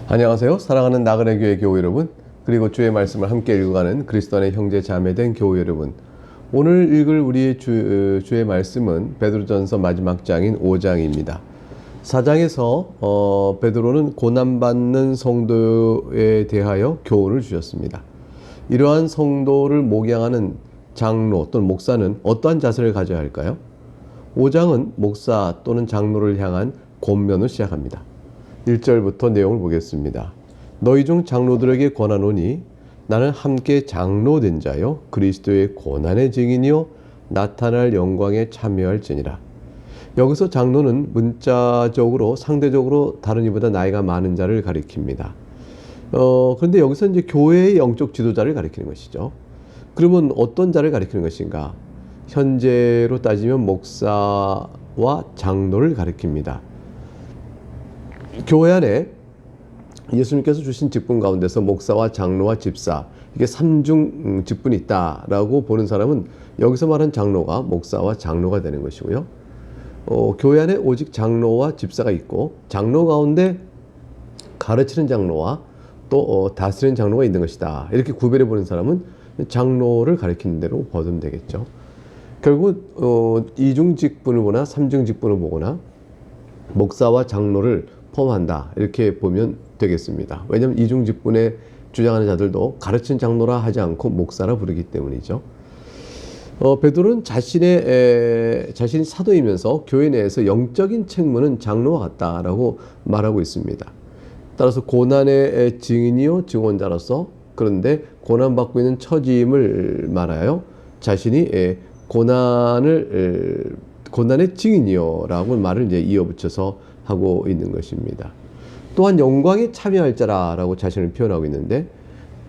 안녕하세요. 사랑하는 나그네 교회 교우 여러분, 그리고 주의 말씀을 함께 읽어가는 그리스도 안의 형제 자매된 교우 여러분, 오늘 읽을 우리의 주의 말씀은 베드로전서 마지막 장인 5장입니다. 4장에서 베드로는 고난받는 성도에 대하여 교훈을 주셨습니다. 이러한 성도를 목양하는 장로 또는 목사는 어떠한 자세를 가져야 할까요? 5장은 목사 또는 장로를 향한 권면을 시작합니다. 1절부터 내용을 보겠습니다. 너희 중 장로들에게 권하노니 나는 함께 장로된 자요 그리스도의 고난의 증인이요 나타날 영광에 참여할지니라. 여기서 장로는 문자적으로 상대적으로 다른 이보다 나이가 많은 자를 가리킵니다. 그런데 여기서 이제 교회의 영적 지도자를 가리키는 것이죠. 그러면 어떤 자를 가리키는 것인가? 현재로 따지면 목사와 장로를 가리킵니다. 교회 안에 예수님께서 주신 직분 가운데서 목사와 장로와 집사, 이게 삼중 직분이 있다라고 보는 사람은 여기서 말한 장로가 목사와 장로가 되는 것이고요. 교회 안에 오직 장로와 집사가 있고 장로 가운데 가르치는 장로와 또 다스리는 장로가 있는 것이다. 이렇게 구별해 보는 사람은 장로를 가리키는 대로 보면 되겠죠. 결국 이중 직분을 보나 삼중 직분을 보거나 목사와 장로를 포함한다 이렇게 보면 되겠습니다. 왜냐하면 이중 직분에 주장하는 자들도 가르치는 장로라 하지 않고 목사라 부르기 때문이죠. 베드로는 자신이 사도이면서 교회 내에서 영적인 책무는 장로와 같다라고 말하고 있습니다. 따라서 고난의 증인이요 증언자로서, 그런데 고난받고 있는 처지임을 말하여 자신이 고난의 증인이요라고 말을 이제 이어붙여서 하고 있는 것입니다. 또한 영광에 참여할 자라고 자신을 표현하고 있는데,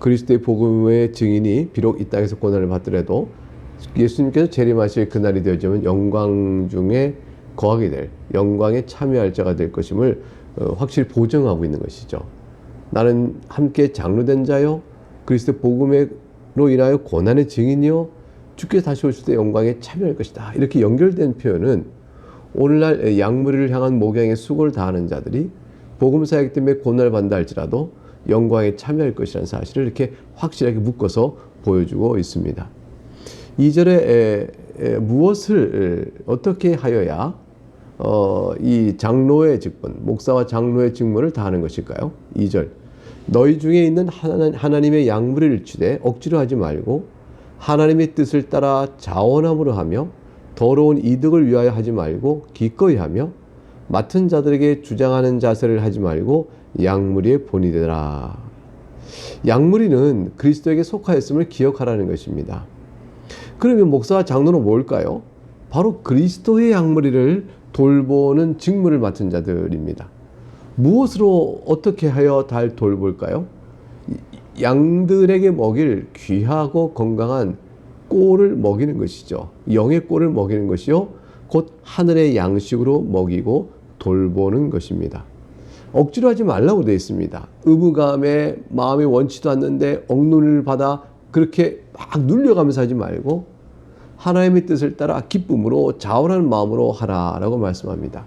그리스도의 복음의 증인이 비록 이 땅에서 고난을 받더라도 예수님께서 재림하실 그날이 되어지면 영광 중에 거하게 될, 영광에 참여할 자가 될 것임을 확실히 보증하고 있는 것이죠. 나는 함께 장로된 자요 그리스도의 복음으로 인하여 고난의 증인이요 주께서 다시 오실 때 영광에 참여할 것이다. 이렇게 연결된 표현은 오늘날 양무리를 향한 목양의 수고를 다하는 자들이 복음 사역 때문에 고난을 받는다 할지라도 영광에 참여할 것이라는 사실을 이렇게 확실하게 묶어서 보여주고 있습니다. 2절에 무엇을 어떻게 하여야 이 장로의 직분, 목사와 장로의 직무를 다하는 것일까요? 2절, 너희 중에 있는 하나님의 양무리를 치되 억지로 하지 말고 하나님의 뜻을 따라 자원함으로 하며 더러운 이득을 위하여 하지 말고 기꺼이 하며 맡은 자들에게 주장하는 자세를 하지 말고 양무리의 본이 되라. 양무리는 그리스도에게 속하였음을 기억하라는 것입니다. 그러면 목사와 장로는 뭘까요? 바로 그리스도의 양무리를 돌보는 직무를 맡은 자들입니다. 무엇으로 어떻게 하여 달 돌볼까요? 양들에게 먹일 귀하고 건강한 꼴을 먹이는 것이죠. 영의 꼴을 먹이는 것이요 곧 하늘의 양식으로 먹이고 돌보는 것입니다. 억지로 하지 말라고 되어 있습니다. 의무감에 마음이 원치도 않는데 억눌을 받아 그렇게 막 눌려가면서 하지 말고 하나님의 뜻을 따라 기쁨으로 자원하는 마음으로 하라라고 말씀합니다.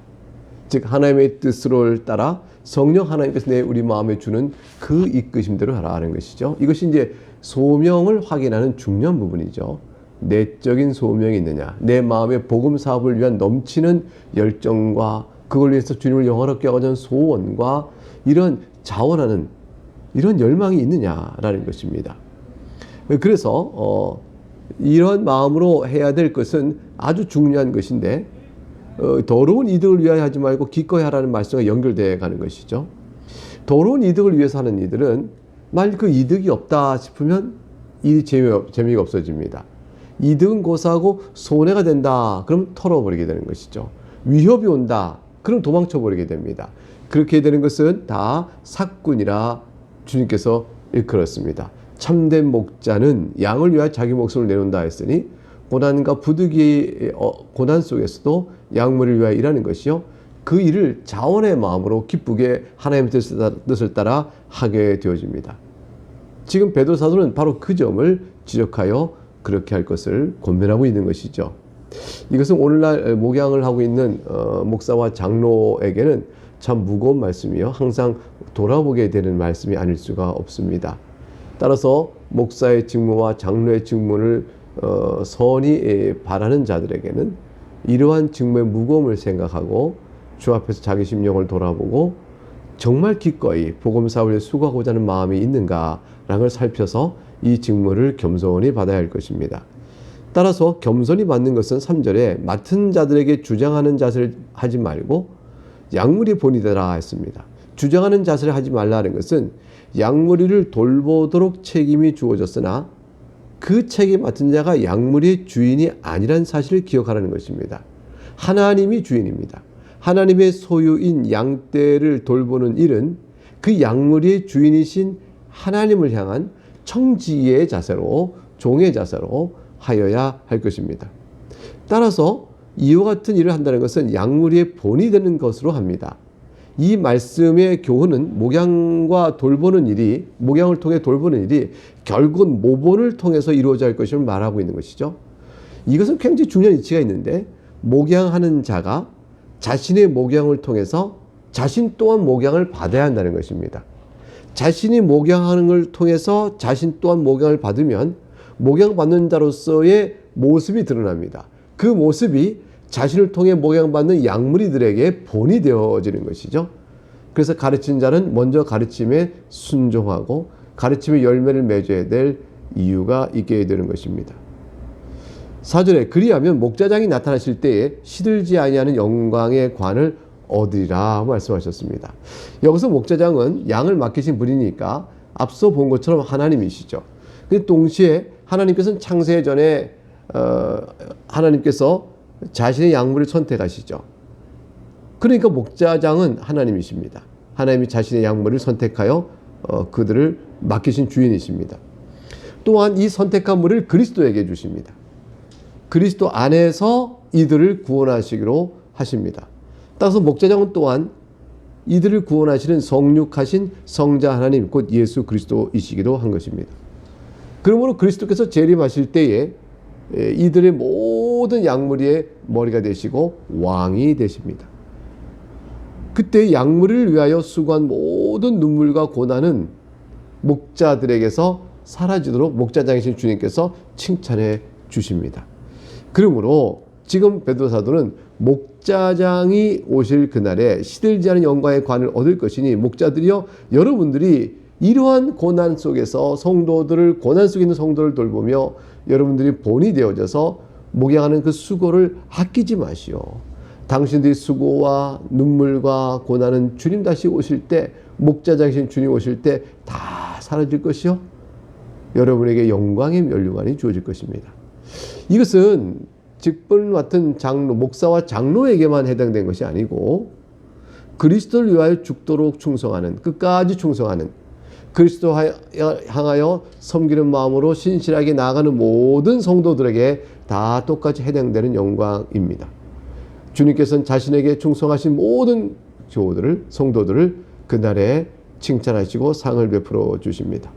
즉 하나님의 뜻을 따라 성령 하나님께서 우리 마음에 주는 그 이끄심대로 하라는 것이죠. 이것이 이제 소명을 확인하는 중요한 부분이죠. 내적인 소명이 있느냐, 내 마음의 복음 사업을 위한 넘치는 열정과 그걸 위해서 주님을 영화롭게 하고자 하는 소원과 이런 자원하는 이런 열망이 있느냐라는 것입니다. 그래서 이런 마음으로 해야 될 것은 아주 중요한 것인데 더러운 이득을 위하여 하지 말고 기꺼이 하라는 말씀과 연결되어 가는 것이죠. 더러운 이득을 위해서 하는 이들은 만약 그 이득이 없다 싶으면 이 재미가 없어집니다. 이득은 고사하고 손해가 된다. 그럼 털어버리게 되는 것이죠. 위협이 온다. 그럼 도망쳐버리게 됩니다. 그렇게 되는 것은 다 삭군이라 주님께서 일컬었습니다. 참된 목자는 양을 위하여 자기 목숨을 내놓는다 했으니 고난과 부득이의 고난 속에서도 양무리를 위하여 일하는 것이요 그 일을 자원의 마음으로 기쁘게 하나님의 뜻을 따라 하게 되어집니다. 지금 베드로 사도는 바로 그 점을 지적하여 그렇게 할 것을 권면하고 있는 것이죠. 이것은 오늘날 목양을 하고 있는 목사와 장로에게는 참 무거운 말씀이요. 항상 돌아보게 되는 말씀이 아닐 수가 없습니다. 따라서 목사의 직무와 장로의 직무를 선히 바라는 자들에게는 이러한 직무의 무거움을 생각하고 주 앞에서 자기 심령을 돌아보고 정말 기꺼이 복음 사업에 수고하고자 하는 마음이 있는가라는 걸 살펴서 이 직무를 겸손히 받아야 할 것입니다. 따라서 겸손히 받는 것은 3절에 맡은 자들에게 주장하는 자세를 하지 말고 양무리 본이 되라 했습니다. 주장하는 자세를 하지 말라는 것은 양무리를 돌보도록 책임이 주어졌으나 그 책임 맡은 자가 양무리의 주인이 아니란 사실을 기억하라는 것입니다. 하나님이 주인입니다. 하나님의 소유인 양떼를 돌보는 일은 그 양무리의 주인이신 하나님을 향한 청지의 자세로, 종의 자세로 하여야 할 것입니다. 따라서 이와 같은 일을 한다는 것은 양무리의 본이 되는 것으로 합니다. 이 말씀의 교훈은 목양과 돌보는 일이, 목양을 통해 돌보는 일이 결국은 모본을 통해서 이루어져야 할 것을 말하고 있는 것이죠. 이것은 굉장히 중요한 이치가 있는데, 목양하는 자가 자신의 목양을 통해서 자신 또한 목양을 받아야 한다는 것입니다. 자신이 목양하는 걸 통해서 자신 또한 목양을 받으면 목양받는 자로서의 모습이 드러납니다. 그 모습이 자신을 통해 목양받는 양무리들에게 본이 되어지는 것이죠. 그래서 가르친 자는 먼저 가르침에 순종하고 가르침의 열매를 맺어야 될 이유가 있게 되는 것입니다. 4절에 그리하면 목자장이 나타나실 때에 시들지 아니하는 영광의 관을 얻으리라 말씀하셨습니다. 여기서 목자장은 양을 맡기신 분이니까 앞서 본 것처럼 하나님이시죠. 근데 동시에 하나님께서는 창세 전에 하나님께서 자신의 양물을 선택하시죠. 그러니까 목자장은 하나님이십니다. 하나님이 자신의 양물을 선택하여 그들을 맡기신 주인이십니다. 또한 이 선택한 물을 그리스도에게 주십니다. 그리스도 안에서 이들을 구원하시기로 하십니다. 따라서 목자장은 또한 이들을 구원하시는 성육하신 성자 하나님 곧 예수 그리스도이시기도 한 것입니다. 그러므로 그리스도께서 재림하실 때에 이들의 모든 양무리의 머리가 되시고 왕이 되십니다. 그때 양무리를 위하여 수고한 모든 눈물과 고난은 목자들에게서 사라지도록 목자장이신 주님께서 칭찬해 주십니다. 그러므로 지금 베드로 사도는 목자장이 오실 그날에 시들지 않은 영광의 관을 얻을 것이니 목자들이여 여러분들이 이러한 고난 속에서 성도들을 고난 속에 있는 성도를 돌보며 여러분들이 본이 되어져서 목양하는 그 수고를 아끼지 마시오. 당신들의 수고와 눈물과 고난은 주님 다시 오실 때 목자장이신 주님 오실 때 다 사라질 것이요 여러분에게 영광의 면류관이 주어질 것입니다. 이것은 직분을 맡은 장로, 목사와 장로에게만 해당된 것이 아니고 그리스도를 위하여 죽도록 충성하는, 끝까지 충성하는, 그리스도 향하여 섬기는 마음으로 신실하게 나아가는 모든 성도들에게 다 똑같이 해당되는 영광입니다. 주님께서는 자신에게 충성하신 모든 성도들을 그날에 칭찬하시고 상을 베풀어 주십니다.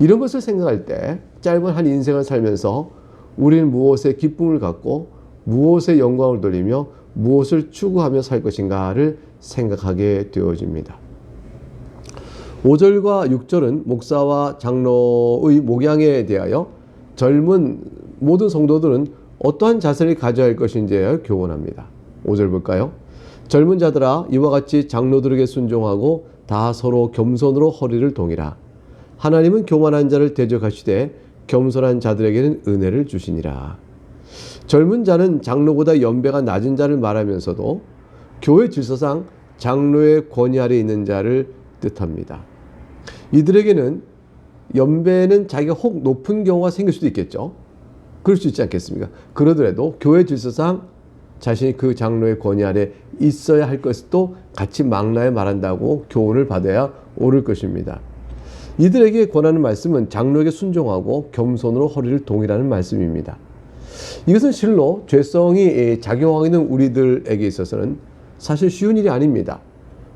이런 것을 생각할 때 짧은 한 인생을 살면서 우리는 무엇에 기쁨을 갖고 무엇에 영광을 돌리며 무엇을 추구하며 살 것인가를 생각하게 되어집니다. 5절과 6절은 목사와 장로의 목양에 대하여 젊은 모든 성도들은 어떠한 자세를 가져야 할 것인지에 교훈합니다. 5절 볼까요? 젊은 자들아 이와 같이 장로들에게 순종하고 다 서로 겸손으로 허리를 동이라. 하나님은 교만한 자를 대적하시되 겸손한 자들에게는 은혜를 주시니라. 젊은 자는 장로보다 연배가 낮은 자를 말하면서도 교회 질서상 장로의 권위 아래 있는 자를 뜻합니다. 이들에게는 연배는 자기가 혹 높은 경우가 생길 수도 있겠죠. 그럴 수 있지 않겠습니까? 그러더라도 교회 질서상 자신이 그 장로의 권위 아래 있어야 할 것도 같이 망라에 말한다고 교훈을 받아야 옳을 것입니다. 이들에게 권하는 말씀은 장로에게 순종하고 겸손으로 허리를 동이라는 말씀입니다. 이것은 실로 죄성이 작용하고 있는 우리들에게 있어서는 사실 쉬운 일이 아닙니다.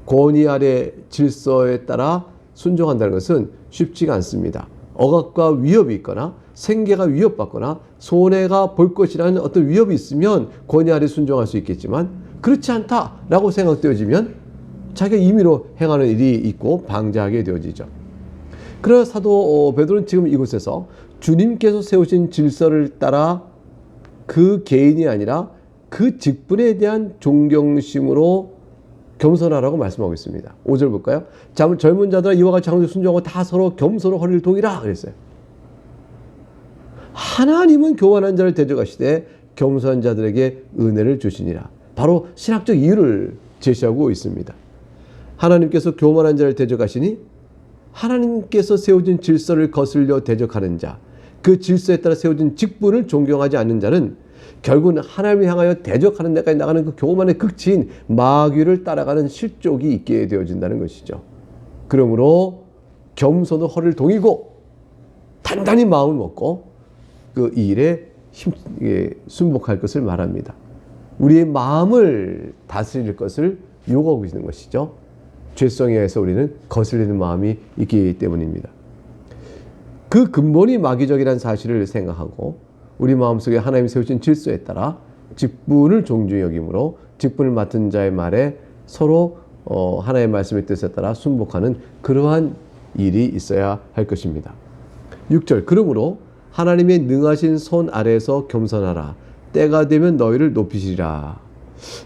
권위 아래 질서에 따라 순종한다는 것은 쉽지가 않습니다. 억압과 위협이 있거나 생계가 위협받거나 손해가 볼 것이라는 어떤 위협이 있으면 권위 아래 순종할 수 있겠지만 그렇지 않다라고 생각되어지면 자기가 임의로 행하는 일이 있고 방자하게 되어지죠. 그러나 사도 베드로는 지금 이곳에서 주님께서 세우신 질서를 따라 그 개인이 아니라 그 직분에 대한 존경심으로 겸손하라고 말씀하고 있습니다. 5절 볼까요? 젊은 자들아 이와 같이 항상 순종하고 다 서로 겸손으로 허리를 동이라 그랬어요. 하나님은 교만한 자를 대적하시되 겸손한 자들에게 은혜를 주시니라. 바로 신학적 이유를 제시하고 있습니다. 하나님께서 교만한 자를 대적하시니 하나님께서 세워진 질서를 거슬려 대적하는 자, 그 질서에 따라 세워진 직분을 존경하지 않는 자는 결국은 하나님을 향하여 대적하는 데까지 나가는 그 교만의 극치인 마귀를 따라가는 실족이 있게 되어진다는 것이죠. 그러므로 겸손으로 허리를 동이고 단단히 마음을 먹고 그 일에 순복할 것을 말합니다. 우리의 마음을 다스릴 것을 요구하고 있는 것이죠. 죄성에 의해서 우리는 거슬리는 마음이 있기 때문입니다. 그 근본이 마귀적이라는 사실을 생각하고 우리 마음속에 하나님이 세우신 질서에 따라 직분을 존중히 여김으로 직분을 맡은 자의 말에 서로 하나님의 말씀의 뜻에 따라 순복하는 그러한 일이 있어야 할 것입니다. 6절 그러므로 하나님의 능하신 손 아래에서 겸손하라. 때가 되면 너희를 높이시리라.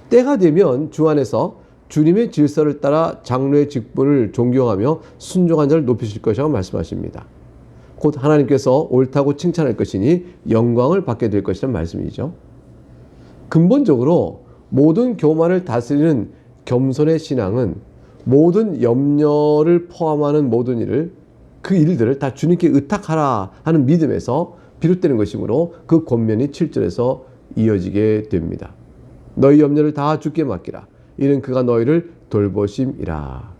때가 되면 주 안에서 주님의 질서를 따라 장로의 직분을 존경하며 순종한 자를 높이실 것이라고 말씀하십니다. 곧 하나님께서 옳다고 칭찬할 것이니 영광을 받게 될 것이라는 말씀이죠. 근본적으로 모든 교만을 다스리는 겸손의 신앙은 모든 염려를 포함하는 모든 일을 그 일들을 다 주님께 의탁하라 하는 믿음에서 비롯되는 것이므로 그 권면이 7절에서 이어지게 됩니다. 너희 염려를 다 주께 맡기라. 이는 그가 너희를 돌보심이라.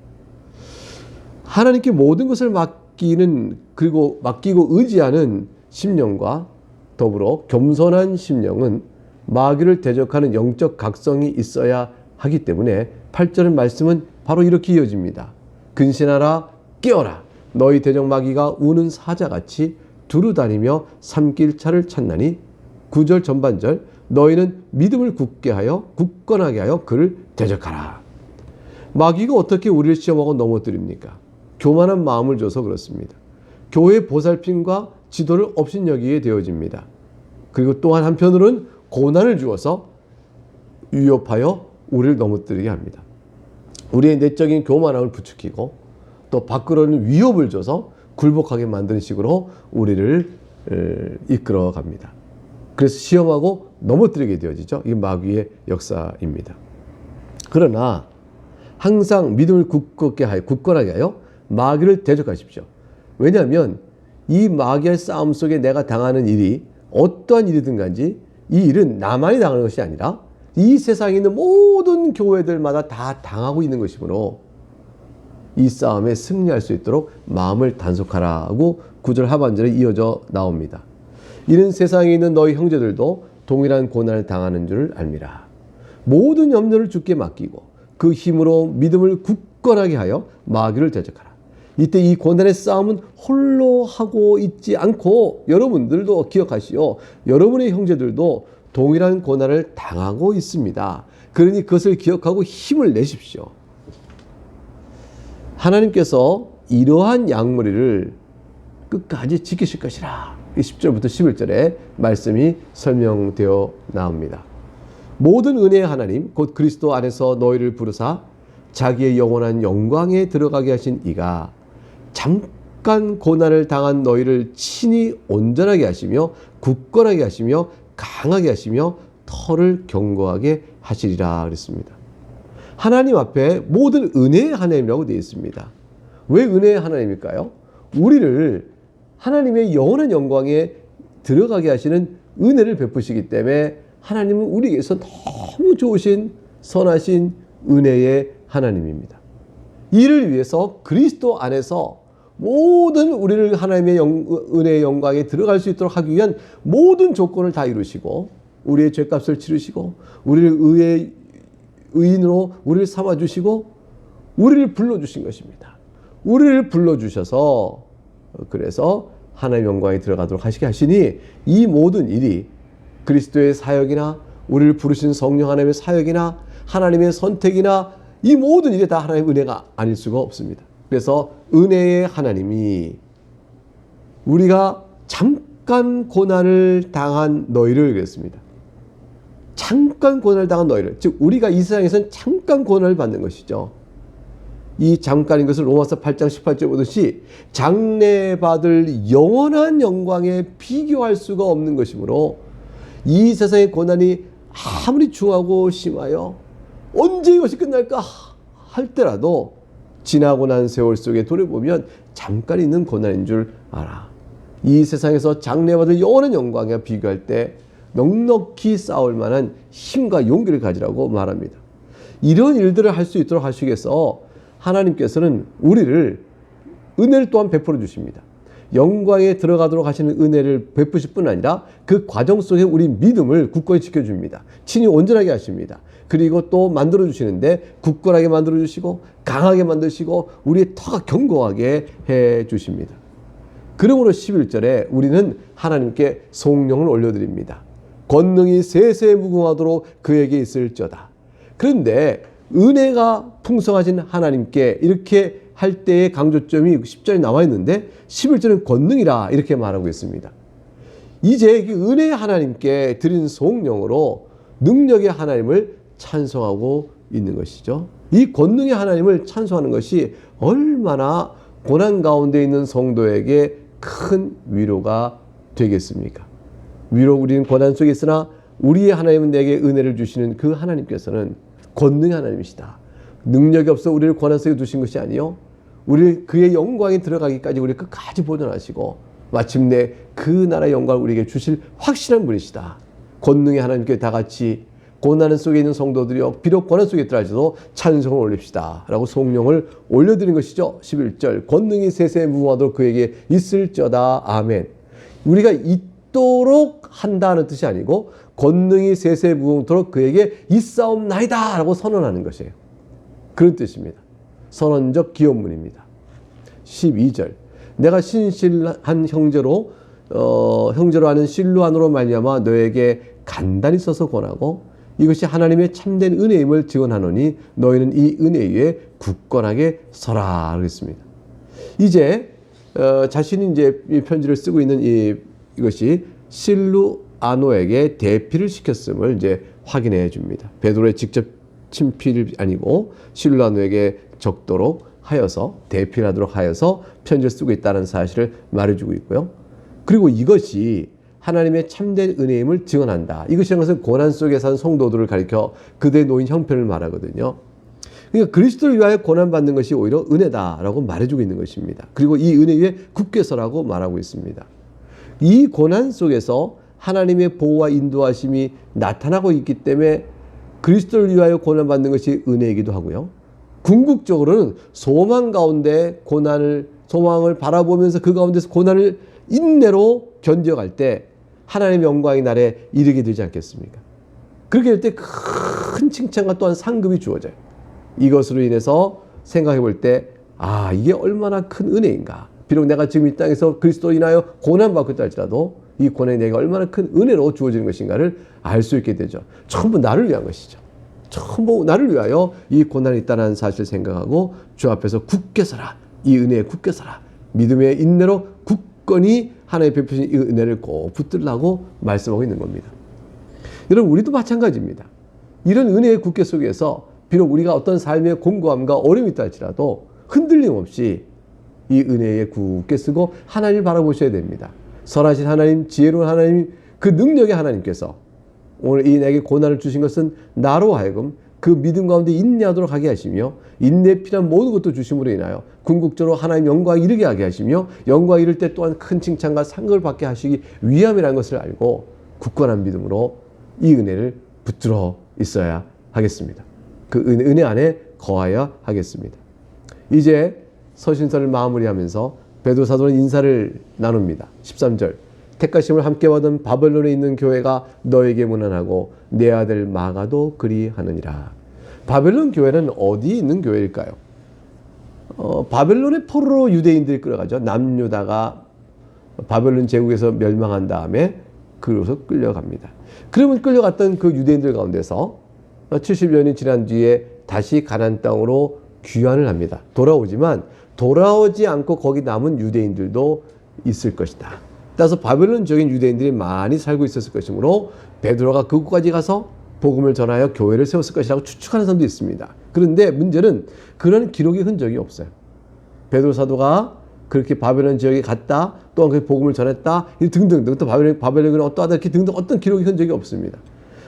하나님께 모든 것을 맡기고 의지하는 심령과 더불어 겸손한 심령은 마귀를 대적하는 영적 각성이 있어야 하기 때문에 8절의 말씀은 바로 이렇게 이어집니다. 근신하라 깨어라. 너희 대적 마귀가 우는 사자같이 두루 다니며 삼킬 차를 찾나니 9절 전반절 너희는 믿음을 굳건하게 하여 그를 대적하라. 마귀가 어떻게 우리를 시험하고 넘어뜨립니까? 교만한 마음을 줘서 그렇습니다. 교회의 보살핌과 지도를 업신여기게 되어집니다. 그리고 또한 한편으로는 고난을 주어서 위협하여 우리를 넘어뜨리게 합니다. 우리의 내적인 교만함을 부추기고 또 밖으로는 위협을 줘서 굴복하게 만드는 식으로 우리를 이끌어 갑니다. 그래서 시험하고 넘어뜨리게 되어지죠. 이게 마귀의 역사입니다. 그러나 항상 믿음을 굳건하게 하여 마귀를 대적하십시오. 왜냐하면 이 마귀의 싸움 속에 내가 당하는 일이 어떠한 일이든 간지 이 일은 나만이 당하는 것이 아니라 이 세상에 있는 모든 교회들마다 다 당하고 있는 것이므로 이 싸움에 승리할 수 있도록 마음을 단속하라고 9절 하반절에 이어져 나옵니다. 이는 세상에 있는 너희 형제들도 동일한 고난을 당하는 줄을 알미라. 모든 염려를 주께 맡기고 그 힘으로 믿음을 굳건하게 하여 마귀를 대적하라. 이때 이 고난의 싸움은 홀로 하고 있지 않고 여러분들도 기억하시오. 여러분의 형제들도 동일한 고난을 당하고 있습니다. 그러니 그것을 기억하고 힘을 내십시오. 하나님께서 이러한 양무리를 끝까지 지키실 것이라. 10절부터 11절에 말씀이 설명되어 나옵니다. 모든 은혜의 하나님 곧 그리스도 안에서 너희를 부르사 자기의 영원한 영광에 들어가게 하신 이가 잠깐 고난을 당한 너희를 친히 온전하게 하시며 굳건하게 하시며 강하게 하시며 터를 견고하게 하시리라 그랬습니다. 하나님 앞에 모든 은혜의 하나님이라고 되어 있습니다. 왜 은혜의 하나님일까요? 우리를 하나님의 영원한 영광에 들어가게 하시는 은혜를 베푸시기 때문에 하나님은 우리에게서 너무 좋으신 선하신 은혜의 하나님입니다. 이를 위해서 그리스도 안에서 모든 우리를 하나님의 은혜의 영광에 들어갈 수 있도록 하기 위한 모든 조건을 다 이루시고 우리의 죄값을 치르시고 우리를 의의 의인으로 우리를 삼아주시고 우리를 불러주신 것입니다. 우리를 불러주셔서 그래서 하나님의 영광에 들어가도록 하시게 하시니 이 모든 일이 그리스도의 사역이나 우리를 부르신 성령 하나님의 사역이나 하나님의 선택이나 이 모든 일이 다 하나님의 은혜가 아닐 수가 없습니다. 그래서 은혜의 하나님이 우리가 잠깐 고난을 당한 너희를 그랬습니다. 잠깐 고난을 당한 너희를, 즉 우리가 이 세상에서는 잠깐 고난을 받는 것이죠. 이 잠깐인 것을 로마서 8장 18절에 보듯이 장래받을 영원한 영광에 비교할 수가 없는 것이므로 이 세상의 고난이 아무리 중하고 심하여 언제 이것이 끝날까 할 때라도 지나고 난 세월 속에 돌아보면 잠깐 있는 고난인 줄 알아. 이 세상에서 장래받을 영원한 영광에 비교할 때 넉넉히 싸울 만한 힘과 용기를 가지라고 말합니다. 이런 일들을 할 수 있도록 하시기 위해서 하나님께서는 우리를 은혜를 또한 베풀어 주십니다. 영광에 들어가도록 하시는 은혜를 베푸실 뿐 아니라 그 과정 속에 우리 믿음을 굳건히 지켜줍니다. 친히 온전하게 하십니다. 그리고 또 만들어 주시는데 굳건하게 만들어 주시고 강하게 만드시고 우리의 터가 견고하게 해 주십니다. 그러므로 11절에 우리는 하나님께 성령을 올려드립니다. 권능이 세세 무궁하도록 그에게 있을저다. 그런데 은혜가 풍성하신 하나님께 이렇게 할 때의 강조점이 10절에 나와 있는데 11절은 권능이라 이렇게 말하고 있습니다. 이제 은혜의 하나님께 드린 성령으로 능력의 하나님을 찬송하고 있는 것이죠. 이 권능의 하나님을 찬송하는 것이 얼마나 고난 가운데 있는 성도에게 큰 위로가 되겠습니까? 우리는 고난 속에 있으나 우리의 하나님은 내게 은혜를 주시는 그 하나님께서는 권능의 하나님이시다. 능력이 없어 우리를 고난 속에 두신 것이 아니요, 우리 그의 영광에 들어가기까지 우리 끝까지 보존하시고 마침내 그 나라의 영광을 우리에게 주실 확실한 분이시다. 권능의 하나님께 다 같이 고난 속에 있는 성도들이여 비록 고난 속에 있더라 할지라도 찬송을 올립시다 라고 성령을 올려드린 것이죠. 11절 권능이 세세 무궁하도록 그에게 있을저다. 아멘. 우리가 있도록 한다는 뜻이 아니고 권능이 세세 무궁하도록 그에게 있사옵나이다 라고 선언하는 것이에요. 그런 뜻입니다. 선언적 기원문입니다. 12절 내가 신실한 형제로 하는 실루안으로 말미암아 너에게 간단히 써서 권하고 이것이 하나님의 참된 은혜임을 증언하노니 너희는 이 은혜 위에 굳건하게 서라 그랬습니다. 이제 자신이 이제 이 편지를 쓰고 있는 이것이 실루아노에게 대피를 시켰음을 이제 확인해 줍니다. 베드로의 직접 친필이 아니고 실루아노에게 적도록 하여서 대필하도록 하여서 편지를 쓰고 있다는 사실을 말해주고 있고요. 그리고 이것이 하나님의 참된 은혜임을 증언한다. 이것이라는 것은 고난 속에 산 성도들을 가리켜 그대의 놓인 형편을 말하거든요. 그러니까 그리스도를 위하여 고난받는 것이 오히려 은혜다라고 말해주고 있는 것입니다. 그리고 이 은혜 위에 굳게 서라고 말하고 있습니다. 이 고난 속에서 하나님의 보호와 인도하심이 나타나고 있기 때문에 그리스도를 위하여 고난받는 것이 은혜이기도 하고요. 궁극적으로는 소망 가운데 소망을 바라보면서 그 가운데서 고난을 인내로 견뎌갈 때 하나님의 영광의 날에 이르게 되지 않겠습니까? 그렇게 될 때 큰 칭찬과 또한 상급이 주어져요. 이것으로 인해서 생각해 볼 때 이게 얼마나 큰 은혜인가. 비록 내가 지금 이 땅에서 그리스도로 인하여 고난받고 있다 할지라도 이 고난이 내가 얼마나 큰 은혜로 주어지는 것인가를 알 수 있게 되죠. 전부 나를 위한 것이죠. 전부 나를 위하여 이 고난이 있다는 사실을 생각하고 주 앞에서 굳게 서라. 이 은혜에 굳게 서라. 믿음의 인내로 굳건히 하나님의 베푸신 이 은혜를 꼭 붙들라고 말씀하고 있는 겁니다. 여러분 우리도 마찬가지입니다. 이런 은혜의 굳게 속에서 비록 우리가 어떤 삶의 공고함과 어려움이 있다 할지라도 흔들림 없이 이 은혜에 굳게 쓰고 하나님을 바라보셔야 됩니다. 선하신 하나님, 지혜로운 하나님, 그 능력의 하나님께서 오늘 이 내게 고난을 주신 것은 나로 하여금 그 믿음 가운데 인내하도록 하게 하시며 인내에 필요한 모든 것도 주심으로 인하여 궁극적으로 하나님 영광에 이르게 하게 하시며 영광에 이를 때 또한 큰 칭찬과 상급을 받게 하시기 위함이라는 것을 알고 굳건한 믿음으로 이 은혜를 붙들어 있어야 하겠습니다. 그 은혜 안에 거하여야 하겠습니다. 이제 서신서를 마무리하면서 베드로 사도는 인사를 나눕니다. 13절 택하심을 함께 받은 바벨론에 있는 교회가 너에게 문안하고 내 아들 마가도 그리하느니라. 바벨론 교회는 어디 있는 교회일까요? 바벨론의 포로로 유대인들이 끌어가죠. 남유다가 바벨론 제국에서 멸망한 다음에 그로서 끌려갑니다. 그러면 끌려갔던 그 유대인들 가운데서 70년이 지난 뒤에 다시 가나안 땅으로 귀환을 합니다. 돌아오지만 돌아오지 않고 거기 남은 유대인들도 있을 것이다. 따라서 바벨론 지역인 유대인들이 많이 살고 있었을 것이므로 베드로가 그곳까지 가서 복음을 전하여 교회를 세웠을 것이라고 추측하는 사람도 있습니다. 그런데 문제는 그런 기록의 흔적이 없어요. 베드로 사도가 그렇게 바벨론 지역에 갔다, 또한 그 복음을 전했다, 등등등, 또 바벨론을 어떠하다, 이렇게 등등 어떤 기록의 흔적이 없습니다.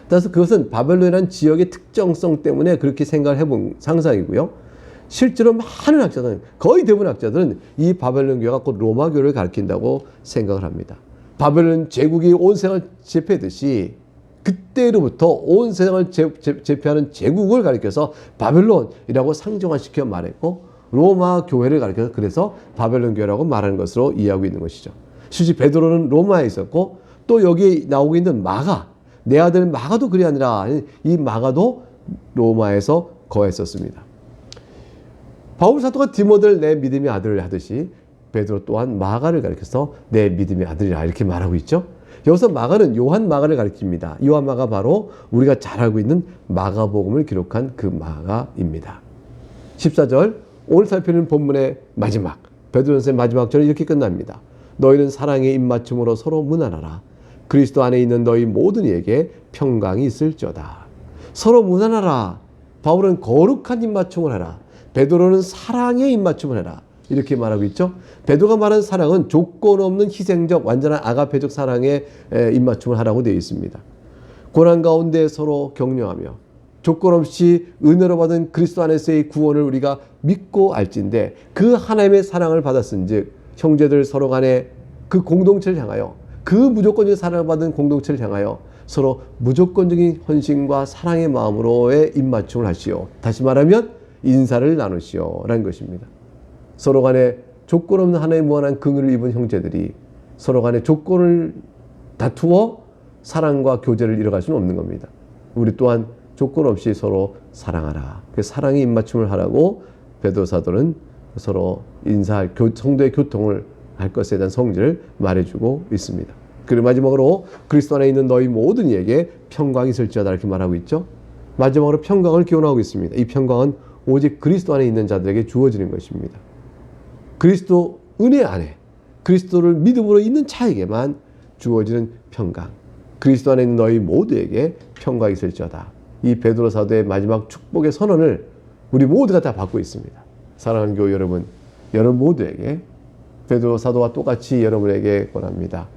따라서 그것은 바벨론이라는 지역의 특정성 때문에 그렇게 생각을 해본 상상이고요. 실제로 많은 학자들은, 거의 대부분 학자들은 이 바벨론 교회가 곧 로마 교회를 가리킨다고 생각을 합니다. 바벨론 제국이 온 세상을 제패했듯이 그때로부터 온 세상을 제패하는 제국을 가리켜서 바벨론이라고 상정화시켜 말했고, 로마 교회를 가리켜서 그래서 바벨론 교회라고 말하는 것으로 이해하고 있는 것이죠. 실제 베드로는 로마에 있었고, 또 여기 나오고 있는 마가, 내 아들 마가도 그리 아니라 이 마가도 로마에서 거했었습니다. 바울 사도가 디모데를 내 믿음의 아들을 하듯이 베드로 또한 마가를 가리켜서 내 믿음의 아들이라 이렇게 말하고 있죠. 여기서 마가는 요한 마가를 가리킵니다. 요한 마가 바로 우리가 잘 알고 있는 마가복음을 기록한 그 마가입니다. 14절, 오늘 살피는 본문의 마지막, 베드로전서의 마지막 절은 이렇게 끝납니다. 너희는 사랑의 입맞춤으로 서로 문안하라. 그리스도 안에 있는 너희 모든 이에게 평강이 있을지어다. 서로 문안하라. 바울은 거룩한 입맞춤을 해라. 베드로는 사랑의 입맞춤을 해라. 이렇게 말하고 있죠. 베드로가 말하는 사랑은 조건 없는 희생적 완전한 아가페적 사랑의 입맞춤을 하라고 되어 있습니다. 고난 가운데 서로 격려하며 조건 없이 은혜로 받은 그리스도 안에서의 구원을 우리가 믿고 알진대 그 하나님의 사랑을 받았은즉 형제들 서로 간에 그 공동체를 향하여, 그 무조건적인 사랑을 받은 공동체를 향하여 서로 무조건적인 헌신과 사랑의 마음으로의 입맞춤을 하시오. 다시 말하면 인사를 나누시오 라는 것입니다. 서로 간에 조건 없는 하나의 무한한 긍휼을 입은 형제들이 서로 간에 조건을 다투어 사랑과 교제를 이뤄갈 수는 없는 겁니다. 우리 또한 조건 없이 서로 사랑하라. 그 사랑의 입맞춤을 하라고 베드로 사도는 서로 인사할 성도의 교통을 할 것에 대한 성질을 말해주고 있습니다. 그리고 마지막으로 그리스도 안에 있는 너희 모든 이에게 평강이 있을지어다 이렇게 말하고 있죠. 마지막으로 평강을 기원하고 있습니다. 이 평강은 오직 그리스도 안에 있는 자들에게 주어지는 것입니다. 그리스도 은혜 안에 그리스도를 믿음으로 있는 자에게만 주어지는 평강. 그리스도 안에 있는 너희 모두에게 평강이 있을지어다. 이 베드로 사도의 마지막 축복의 선언을 우리 모두가 다 받고 있습니다. 사랑하는 교회 여러분, 여러분 모두에게 베드로 사도와 똑같이 여러분에게 권합니다.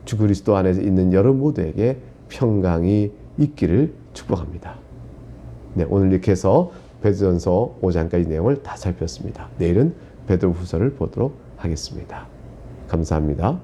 주 그리스도 안에 있는 여러분 모두에게 평강이 있기를 축복합니다. 네, 오늘 이렇게 해서 베드로전서 5장까지 내용을 다 살폈습니다. 내일은 베드로후서를 보도록 하겠습니다. 감사합니다.